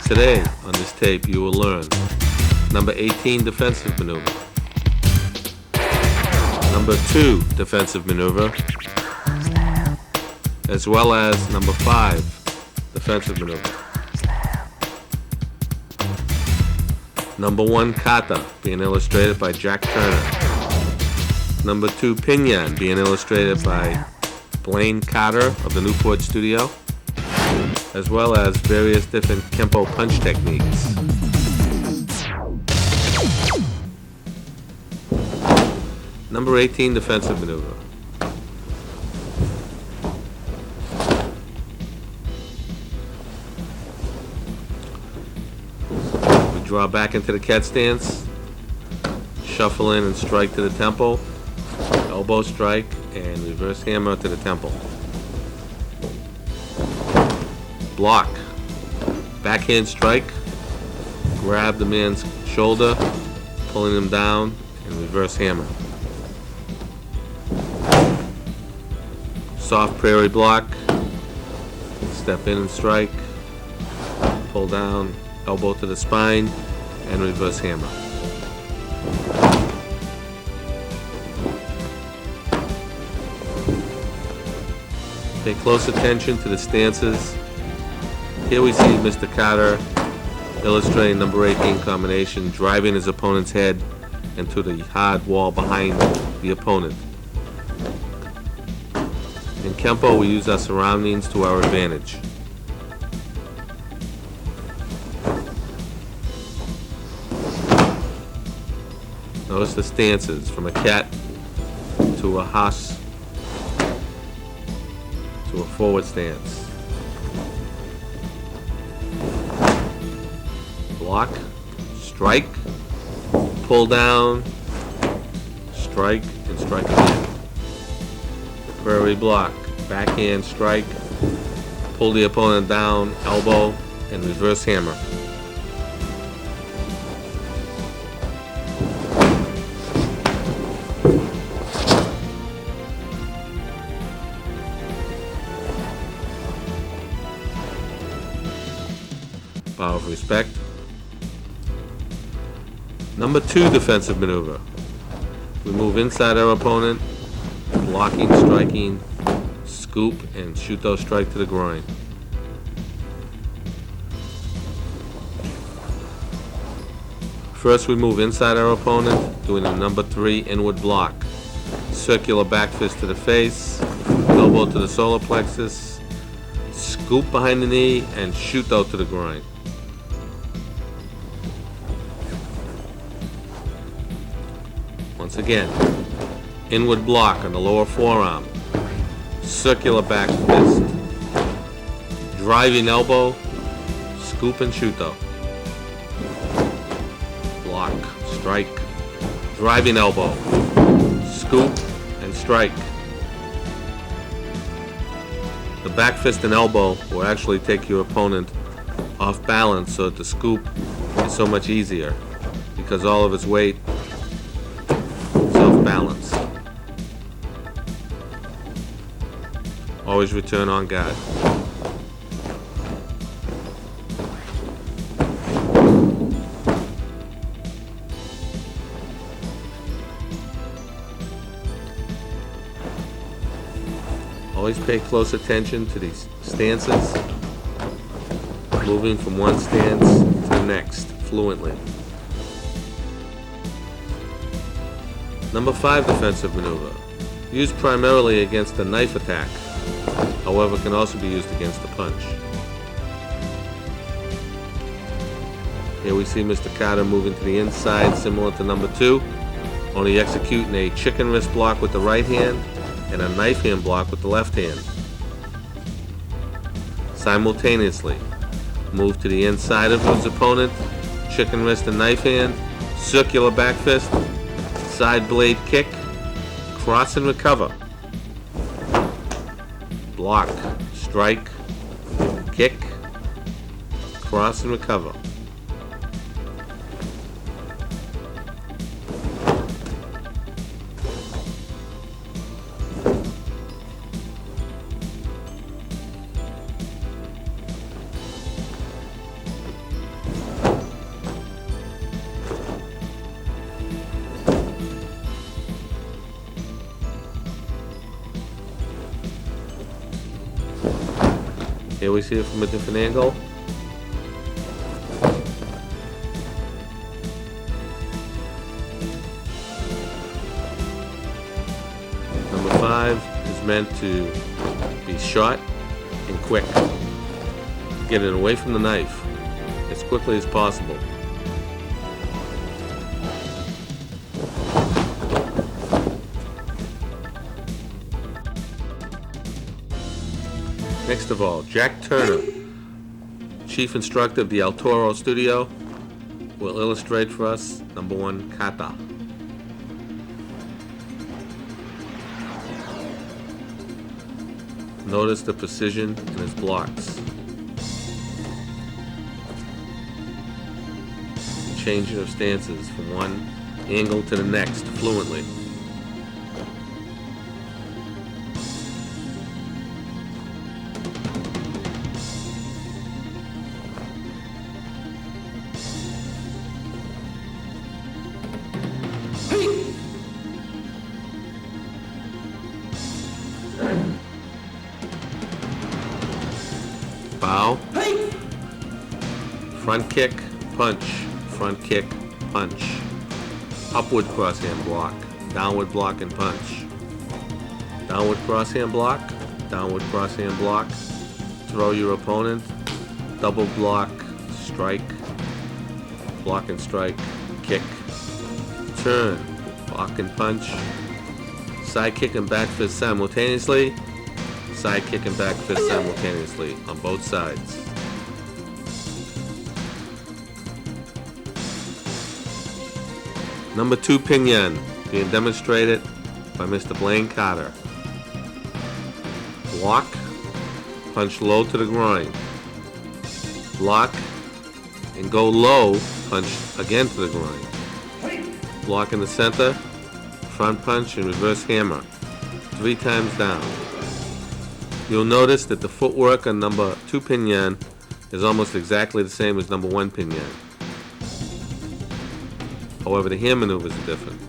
Today, on this tape, you will learn number 18 defensive maneuver, number 2 defensive maneuver, as well as number 5 defensive maneuver. Number 1 Cata, being illustrated by Jack Turner. Number 2 Pinan, being illustrated by Blaine Carter of the Newport studio, as well as various different Kempo punch techniques. Number 18 defensive maneuver. We draw back into the cat stance, shuffle in and strike to the temple, elbow strike, and reverse hammer to the temple. Block, backhand strike, grab the man's shoulder, pulling him down, and reverse hammer. Soft prairie block, step in and strike, pull down, elbow to the spine, and reverse hammer. Pay close attention to the stances. Here we see Mr. Cata illustrating number 18 combination, driving his opponent's head into the hard wall behind the opponent. In Kempo, we use our surroundings to our advantage. Notice the stances from a cat to a horse to a forward stance. Block, strike, pull down, strike, and strike again. Prairie block, backhand strike, pull the opponent down, elbow, and reverse hammer. Bow of respect. Number 2 defensive maneuver. We move inside our opponent, blocking, striking, scoop, and shuto strike to the groin. First, we move inside our opponent, doing a number 3 inward block. Circular back fist to the face, elbow to the solar plexus, scoop behind the knee, and shuto to the groin. Once again, inward block on the lower forearm, circular back fist, driving elbow, scoop and shuto. Block, strike, driving elbow, scoop and strike. The back fist and elbow will actually take your opponent off balance, so that the scoop is so much easier because all of its weight balance. Always return on guard. Always pay close attention to these stances, moving from one stance to the next fluently. Number 5 defensive maneuver, used primarily against a knife attack, however can also be used against a punch. Here we see Mr. Cata moving to the inside, similar to number 2, only executing a chicken wrist block with the right hand and a knife hand block with the left hand. Simultaneously, move to the inside of his opponent, chicken wrist and knife hand, circular back fist, side blade kick, cross and recover. Block, strike, kick, cross and recover. Here we see it from a different angle. Number 5 is meant to be short and quick. Get it away from the knife as quickly as possible. Next of all, Jack Turner, Chief Instructor of the El Toro Studio, will illustrate for us number 1 Cata. Notice the precision in his blocks. The changing of stances from one angle to the next fluently. Bow, front kick, punch, front kick, punch, upward crosshand block, downward block and punch, downward crosshand block, downward crosshand block, throw your opponent, double block, strike, block and strike, kick, turn, block and punch, side kick and back fist simultaneously, side kick and back fist simultaneously on both sides. Number 2 Pinan, being demonstrated by Mr. Blaine Cata. Block, punch low to the groin. Block and go low, punch again to the groin. Block in the center, front punch and reverse hammer, 3 times down. You'll notice that the footwork on number 2 Pinan is almost exactly the same as number 1 Pinan. However, the hand maneuvers are different.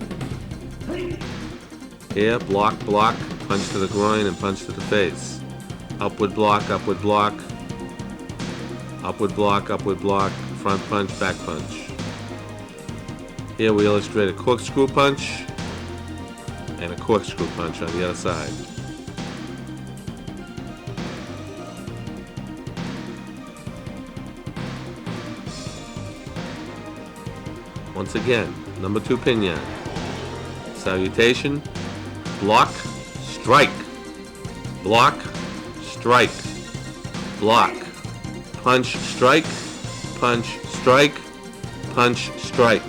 Here, block, block, punch to the groin and punch to the face. Upward block, upward block, upward block, upward block, front punch, back punch. Here we illustrate a corkscrew punch and a corkscrew punch on the other side. Once again, number 2 Pinan. Salutation, block, strike, block, strike, block, punch, strike, punch, strike, punch, strike,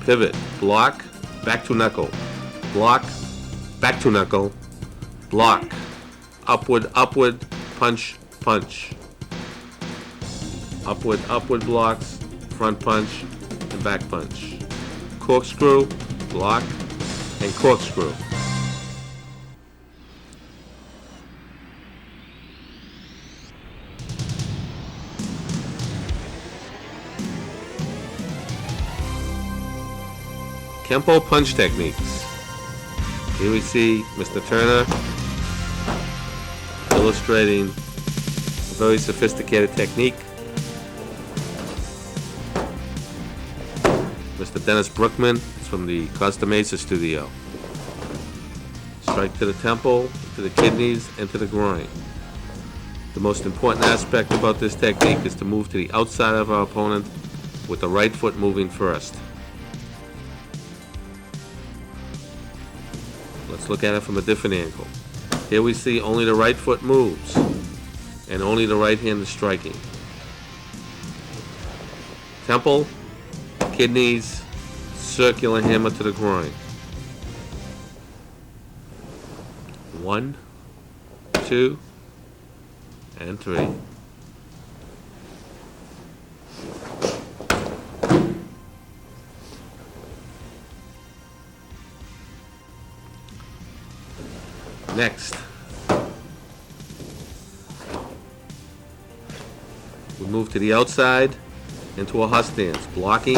pivot, block, back to knuckle, block, back to knuckle, block, upward, upward, punch, punch, upward, upward blocks, front punch, and back punch, corkscrew, block, and corkscrew. Kempo punch techniques. Here we see Mr. Turner illustrating a very sophisticated technique. Mr. Dennis Brookman is from the Costa Mesa studio. Strike to the temple, to the kidneys, and to the groin. The most important aspect about this technique is to move to the outside of our opponent with the right foot moving first. Let's look at it from a different angle. Here we see only the right foot moves, and only the right hand is striking. Temple, kidneys, circular hammer to the groin. 1, 2, and 3. Next, we move to the outside into a husk stance, blocking,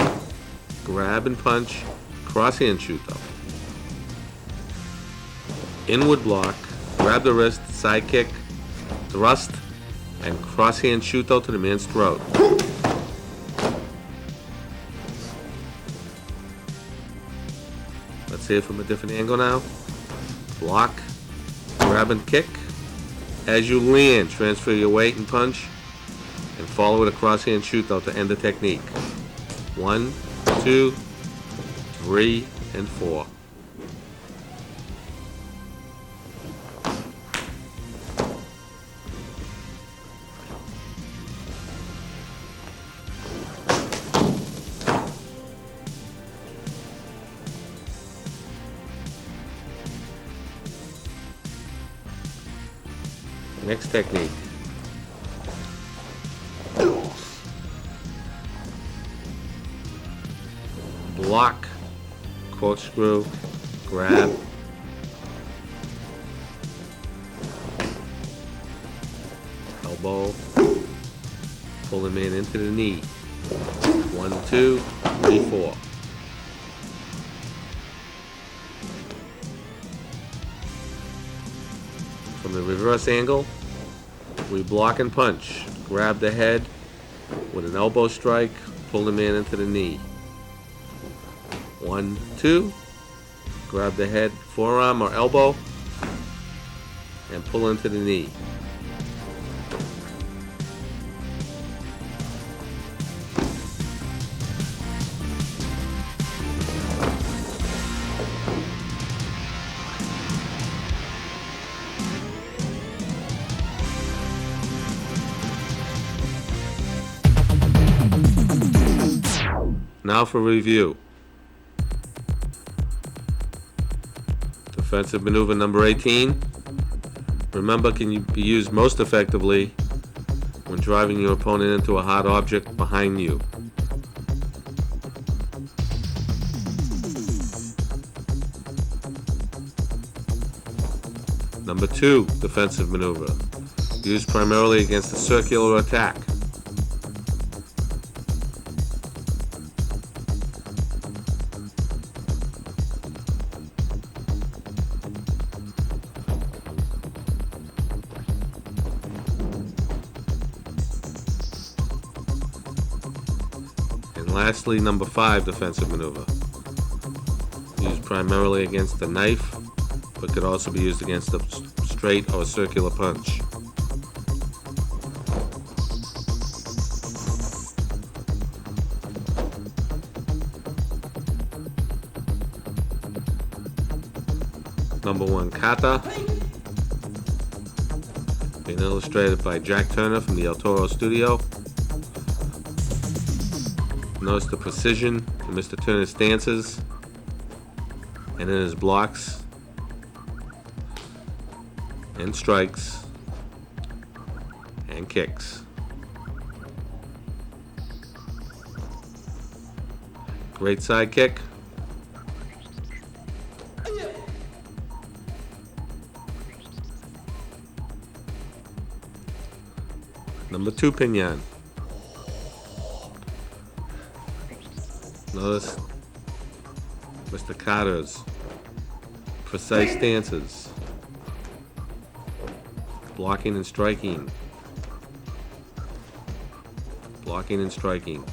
grab and punch, cross hand shoot up. Inward block, grab the wrist, side kick, thrust, and cross-hand shuto to the man's throat. Let's see it from a different angle now. Block, grab and kick. As you land, transfer your weight and punch, and follow with a cross-hand shuto to end the technique. 1, 2, 3, and 4. Next technique. Block, corkscrew, grab, elbow, pull the man into the knee. 1, 2, 3, 4. From the reverse angle, we block and punch. Grab the head with an elbow strike, pull the man into the knee. 1, 2, grab the head, forearm or elbow, and pull into the knee. Now for review. Defensive maneuver number 18. Remember, can be used most effectively when driving your opponent into a hard object behind you. Number 2 defensive maneuver, used primarily against a circular attack. And lastly, number 5 defensive maneuver, used primarily against a knife, but could also be used against a straight or circular punch. Number 1 Cata, being illustrated by Jack Turner from the El Toro studio. Notice the precision in Mr. Turner's stances and in his blocks and strikes and kicks. Great side kick. Number 2 Pinan. Notice Mr. Cata's precise stances, blocking and striking, blocking and striking.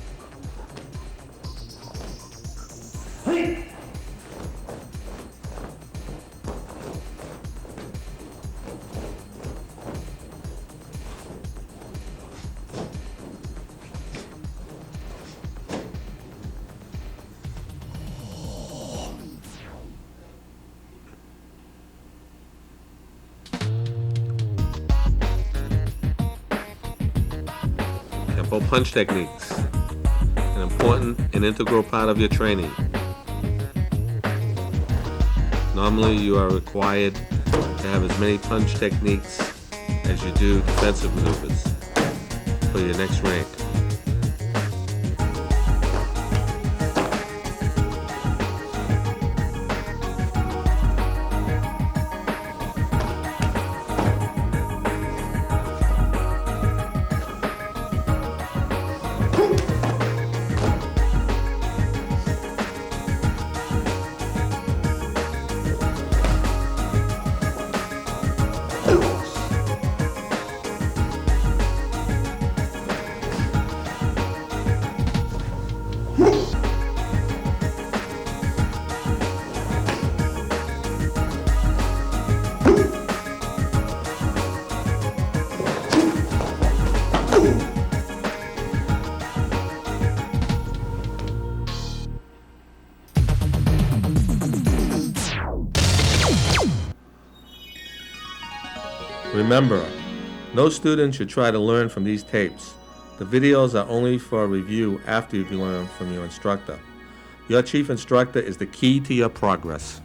Kempo punch techniques, an important and integral part of your training. Normally you are required to have as many punch techniques as you do defensive maneuvers for your next rank. Remember, no student should try to learn from these tapes. The videos are only for review after you've learned from your instructor. Your chief instructor is the key to your progress.